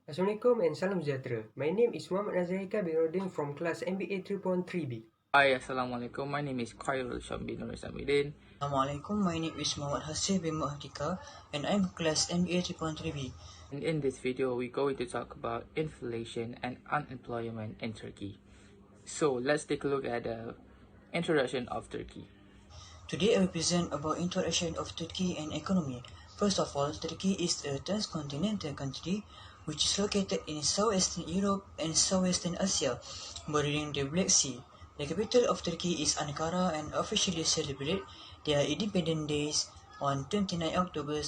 Assalamualaikum and salam sejahtera. My name is Muhammad Azraika Binodin from class MBA 3.3B. Hi, Assalamualaikum. My name is Khairul Shambin Samidin. Assalamualaikum, my name is Muhammad Hasib bin Muhdika and I'm class MBA 3.3B. And in this video, we're going to talk about inflation and unemployment in Turkey. So let's take a look at the introduction of Turkey. Today I will present about introduction of Turkey and economy. First of all, Turkey is a transcontinental country which is located in southwestern Europe and southwestern Asia, bordering the Black Sea. The capital of Turkey is Ankara and officially celebrate their independence days on 29 October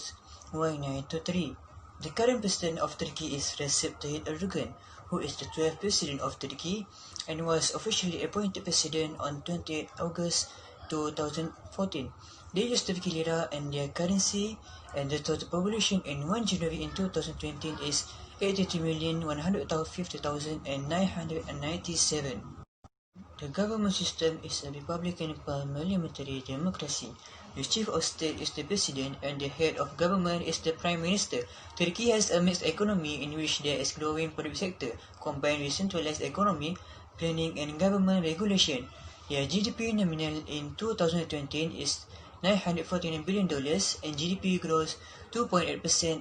1923. The current president of Turkey is Recep Tayyip Erdogan, who is the 12th president of Turkey and was officially appointed president on 28 August 2014. They use Turkey lira and their currency, and the total population in 1 January in 2020 is 83,150,997. The government system is a republican parliamentary democracy. The chief of state is the president and the head of government is the prime minister. Turkey has a mixed economy in which there is growing private sector combined with centralized economy, planning and government regulation. Their GDP nominal in 2020 is $949 billion and GDP grows 2.8%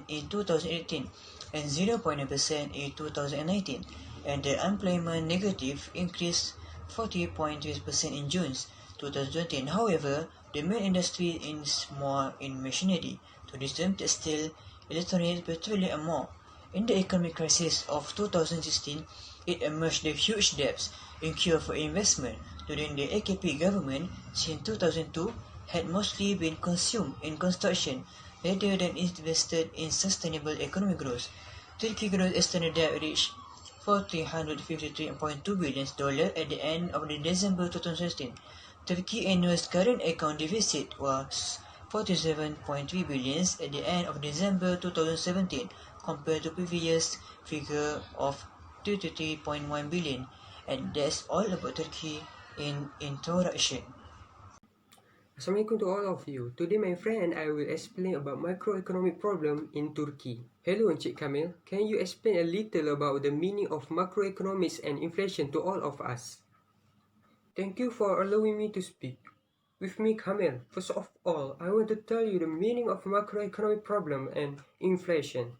in 2018 and 0.9% in 2019, and the unemployment negative increased 40.3% in June 2020. However, the main industry is more in machinery, tourism, textile, electronics, petroleum and more. In the economic crisis of 2016, it emerged the huge debts incurred for investment during the AKP government since 2002 had mostly been consumed in construction rather than invested in sustainable economic growth. Turkey gross external debt reached $453.2 billion at the end of December 2016. Turkey annual current account deficit was $47.3 billion at the end of December 2017 compared to previous figure of $33.1 billion. And that's all about Turkey in introduction. Assalamualaikum to all of you. Today my friend and I will explain about macroeconomic problem in Turkey. Hello Encik Kamil, can you explain a little about the meaning of macroeconomics and inflation to all of us? Thank you for allowing me to speak. With me Kamil, first of all, I want to tell you the meaning of macroeconomic problem and inflation.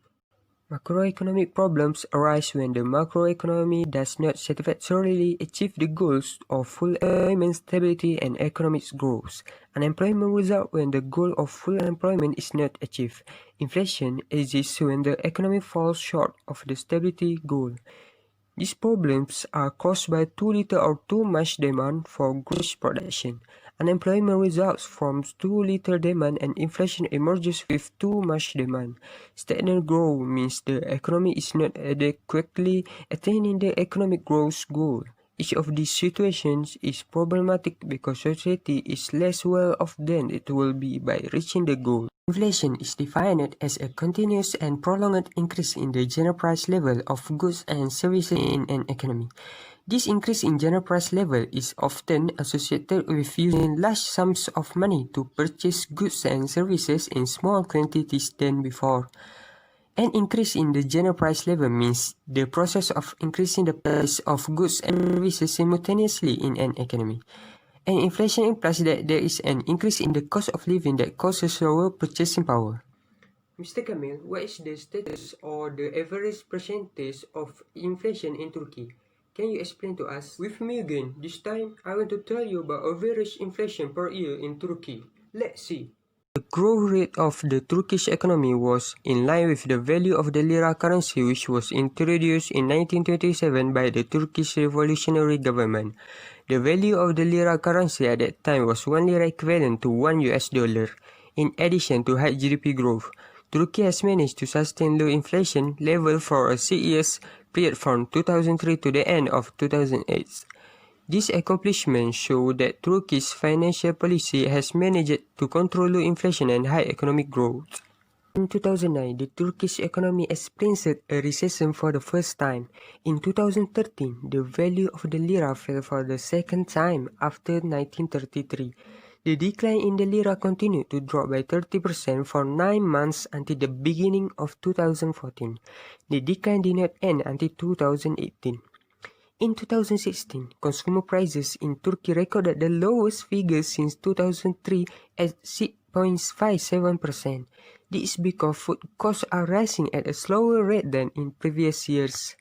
Macroeconomic problems arise when the macroeconomy does not satisfactorily achieve the goals of full employment, stability, and economic growth. Unemployment results when the goal of full employment is not achieved. Inflation exists when the economy falls short of the stability goal. These problems are caused by too little or too much demand for goods production. Unemployment results from too little demand and inflation emerges with too much demand. Stagnant growth means the economy is not adequately attaining the economic growth goal. Each of these situations is problematic because society is less well off than it will be by reaching the goal. Inflation is defined as a continuous and prolonged increase in the general price level of goods and services in an economy. This increase in general price level is often associated with using large sums of money to purchase goods and services in small quantities than before. An increase in the general price level means the process of increasing the price of goods and services simultaneously in an economy. And inflation implies that there is an increase in the cost of living that causes lower purchasing power. Mr. Kamil, what is the status or the average percentage of inflation in Turkey? Can you explain to us? With me again, this time I want to tell you about average inflation per year in Turkey. Let's see. The growth rate of the Turkish economy was in line with the value of the lira currency, which was introduced in 1927 by the Turkish Revolutionary Government. The value of the lira currency at that time was 1 lira equivalent to $1. In addition to high GDP growth, Turkey has managed to sustain low inflation level for a 6 years period from 2003 to the end of 2008. These accomplishments show that Turkey's financial policy has managed to control low inflation and high economic growth. In 2009, the Turkish economy experienced a recession for the first time. In 2013, the value of the lira fell for the second time after 1933. The decline in the lira continued to drop by 30% for 9 months until the beginning of 2014. The decline did not end until 2018. In 2016, consumer prices in Turkey recorded the lowest figures since 2003 at 6.57%. This is because food costs are rising at a slower rate than in previous years.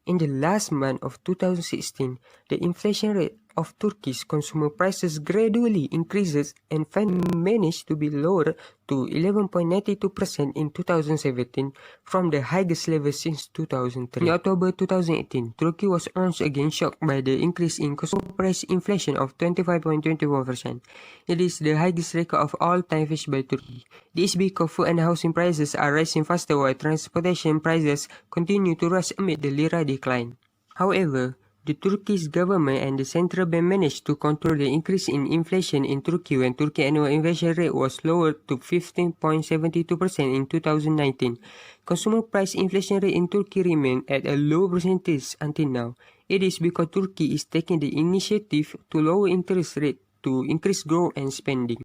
In the last month of 2016, the inflation rate of Turkey's consumer prices gradually increases and finally managed to be lowered to 11.92% in 2017 from the highest level since 2003. In October 2018, Turkey was once again shocked by the increase in consumer price inflation of 25.21%. It is the highest record of all time faced by Turkey. This is because food and housing prices are rising faster while transportation prices continue to rise amid the lira decline. However, the Turkish government and the central bank managed to control the increase in inflation in Turkey when Turkey's annual inflation rate was lowered to 15.72% in 2019. Consumer price inflation rate in Turkey remained at a low percentage until now. It is because Turkey is taking the initiative to lower interest rate to increase growth and spending.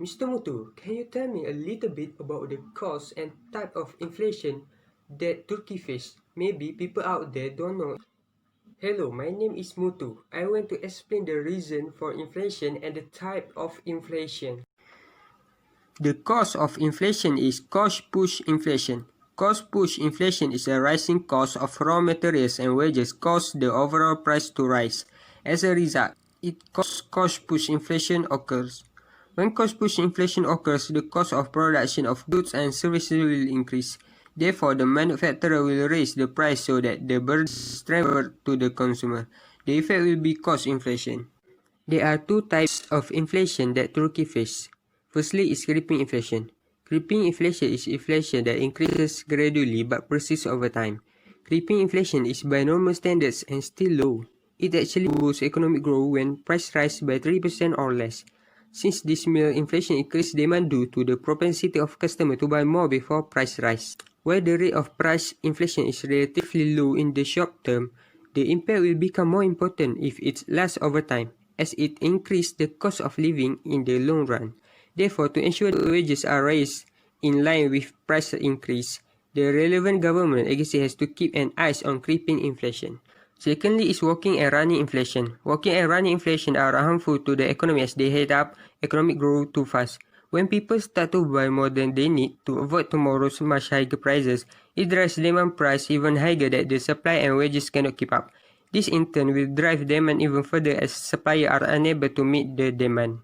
Mr. Mutu, can you tell me a little bit about the cause and type of inflation that Turkey faced? Maybe people out there don't know. Hello, my name is Mutu. I want to explain the reason for inflation and the type of inflation. The cause of inflation is cost-push inflation. Cost-push inflation is a rising cost of raw materials and wages cause the overall price to rise. As a result, cost-push inflation occurs. When cost-push inflation occurs, the cost of production of goods and services will increase. Therefore, the manufacturer will raise the price so that the burden is transferred to the consumer. The effect will be cost inflation. There are two types of inflation that Turkey faces. Firstly is creeping inflation. Creeping inflation is inflation that increases gradually but persists over time. Creeping inflation is by normal standards and still low. It actually boosts economic growth when price rise by 3% or less. Since this mild inflation increases demand due to the propensity of customers to buy more before price rise. While the rate of price inflation is relatively low in the short term, the impact will become more important if it lasts over time, as it increases the cost of living in the long run. Therefore, to ensure that wages are raised in line with price increase, the relevant government agency has to keep an eye on creeping inflation. Secondly is walking and running inflation. Walking and running inflation are harmful to the economy as they head up economic growth too fast. When people start to buy more than they need to avoid tomorrow's much higher prices, it drives demand price even higher that the supply and wages cannot keep up. This in turn will drive demand even further as suppliers are unable to meet the demand.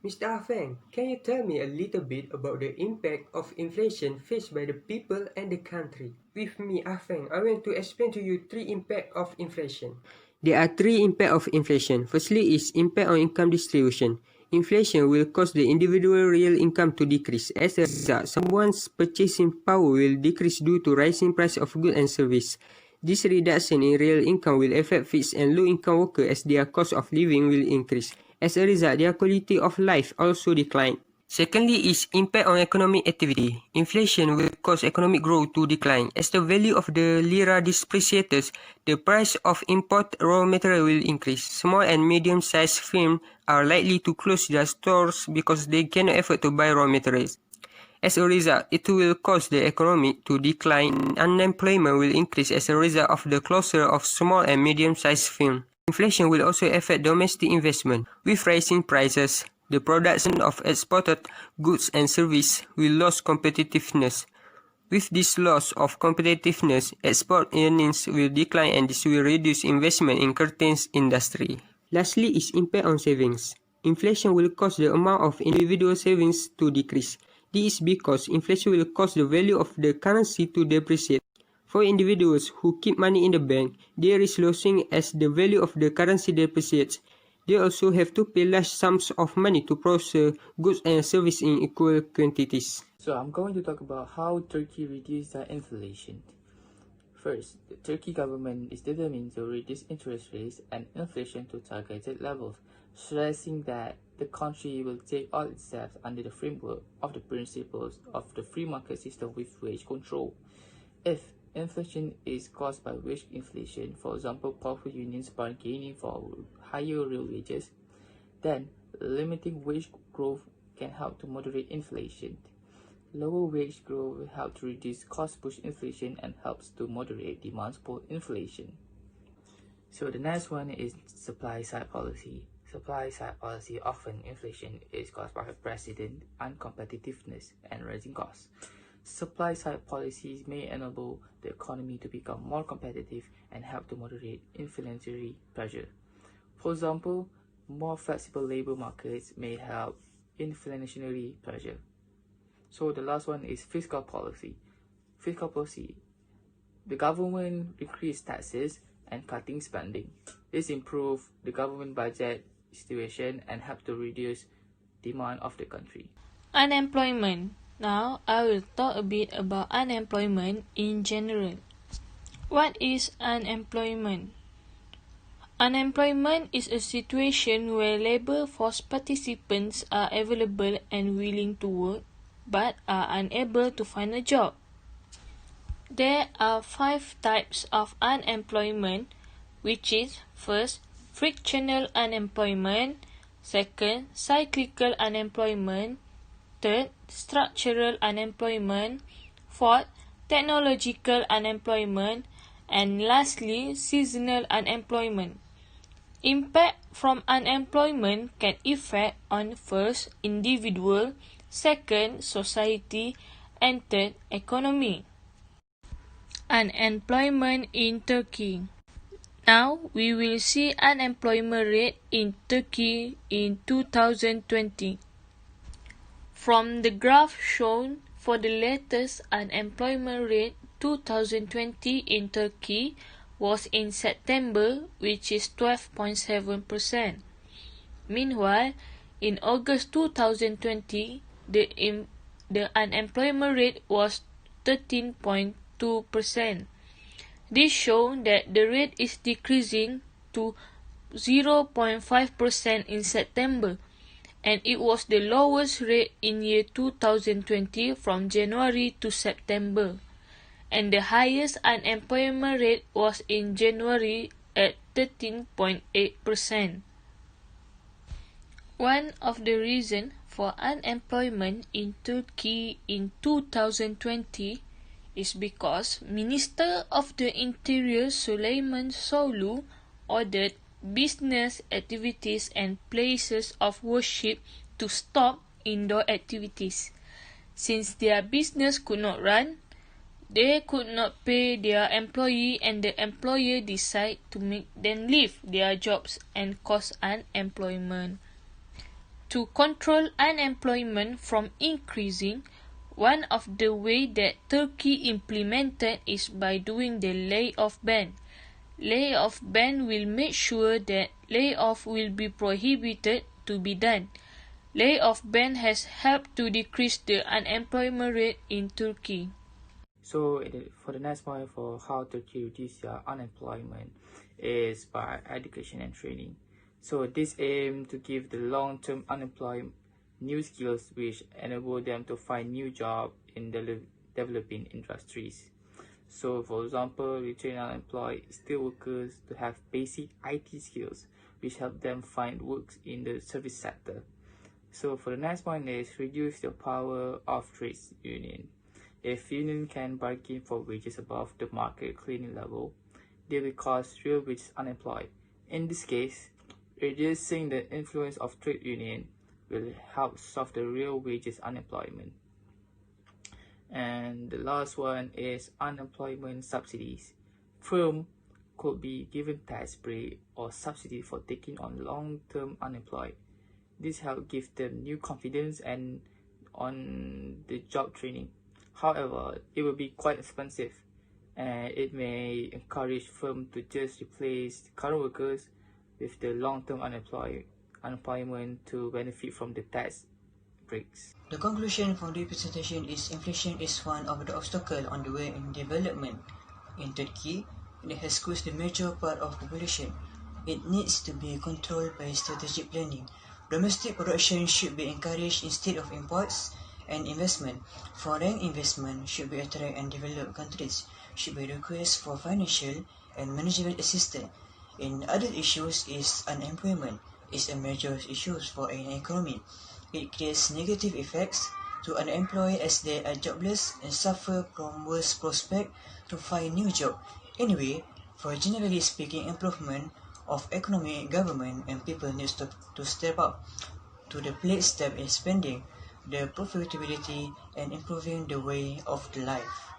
Mr. Afeng, can you tell me a little bit about the impact of inflation faced by the people and the country? With me, Afeng, I want to explain to you three impacts of inflation. There are three impacts of inflation. Firstly is impact on income distribution. Inflation will cause the individual real income to decrease. As a result, someone's purchasing power will decrease due to rising price of goods and service. This reduction in real income will affect fixed and low-income workers as their cost of living will increase. As a result, their quality of life also decline. Secondly is impact on economic activity. Inflation will cause economic growth to decline. As the value of the lira depreciates, the price of import raw material will increase. Small and medium-sized firms are likely to close their stores because they cannot afford to buy raw materials. As a result, it will cause the economy to decline. Unemployment will increase as a result of the closure of small and medium-sized firms. Inflation will also affect domestic investment. With rising prices, the production of exported goods and services will lose competitiveness. With this loss of competitiveness, export earnings will decline and this will reduce investment in certain industry. Lastly is impact on savings. Inflation will cause the amount of individual savings to decrease. This is because inflation will cause the value of the currency to depreciate. For individuals who keep money in the bank, they risk losing as the value of the currency depreciates. They also have to pay large sums of money to process goods and services in equal quantities. So I'm going to talk about how Turkey reduced their inflation. First, the Turkey government is determined to reduce interest rates and inflation to targeted levels, stressing that the country will take all its steps under the framework of the principles of the free market system with wage control. If inflation is caused by wage inflation, for example, corporate unions bargaining for higher real wages, then Limiting wage growth can help to moderate inflation. Lower wage growth will help to reduce cost-push inflation and helps to moderate demand-pull inflation. So the next one is supply-side policy. Supply-side policy, often inflation, is caused by unprecedented uncompetitiveness and rising costs. Supply-side policies may enable the economy to become more competitive and help to moderate inflationary pressure. For example, more flexible labor markets may help inflationary pressure. So the last one is fiscal policy. Fiscal policy. The government increased taxes and cutting spending. This improves the government budget situation and help to reduce demand of the country. Unemployment. Now, I will talk a bit about unemployment in general. What is unemployment? Unemployment is a situation where labor force participants are available and willing to work, but are unable to find a job. There are 5 types of unemployment, which is first, frictional unemployment, second, cyclical unemployment, third, structural unemployment, fourth, technological unemployment, and lastly, seasonal unemployment. Impact from unemployment can affect on first, individual, second, society, and third, economy. Unemployment in Turkey. Now we will see unemployment rate in Turkey in 2020. From the graph shown for the latest unemployment rate 2020 in Turkey was in September, which is 12.7%. Meanwhile, in August 2020, the unemployment rate was 13.2%. This shows that the rate is decreasing to 0.5% in September, and it was the lowest rate in year 2020 from January to September, and the highest unemployment rate was in January at 13.8%. One of the reasons for unemployment in Turkey in 2020 is because Minister of the Interior Süleyman Soylu ordered business activities and places of worship to stop indoor activities. Since their business could not run, they could not pay their employee, and the employer decided to make them leave their jobs and cause unemployment. To control unemployment from increasing, one of the ways that Turkey implemented is by doing the layoff ban. Layoff ban will make sure that layoff will be prohibited to be done. Layoff ban has helped to decrease the unemployment rate in Turkey. So for the next point for how Turkey reduce their unemployment is by education and training. So this aim to give the long-term unemployed new skills which enable them to find new jobs in the developing industries. So for example, we train unemployed skilled workers to have basic IT skills which help them find work in the service sector. So for the next point is reduce the power of trades union. If union can bargain for wages above the market clearing level, they will cause real wages unemployed. In this case, reducing the influence of trade union will help solve the real wages unemployment. And the last one is unemployment subsidies. Firms could be given tax break or subsidy for taking on long-term unemployed. This helps give them new confidence and on the job training. However, it will be quite expensive, and it may encourage firms to just replace current workers with the long-term unemployment to benefit from the tax breaks. The conclusion from the presentation is inflation is one of the obstacles on the way in development. In Turkey, it has caused the major part of the population. It needs to be controlled by strategic planning. Domestic production should be encouraged instead of imports, and investment. Foreign investment should be attracted, and developed countries should be request for financial and managerial assistance. In other issues is unemployment. is a major issue for an economy. It creates negative effects to unemployed as they are jobless and suffer from worse prospect to find new job. Anyway, for generally speaking improvement of economy, government and people needs to step up to the plate step in spending, the profitability and improving the way of the life.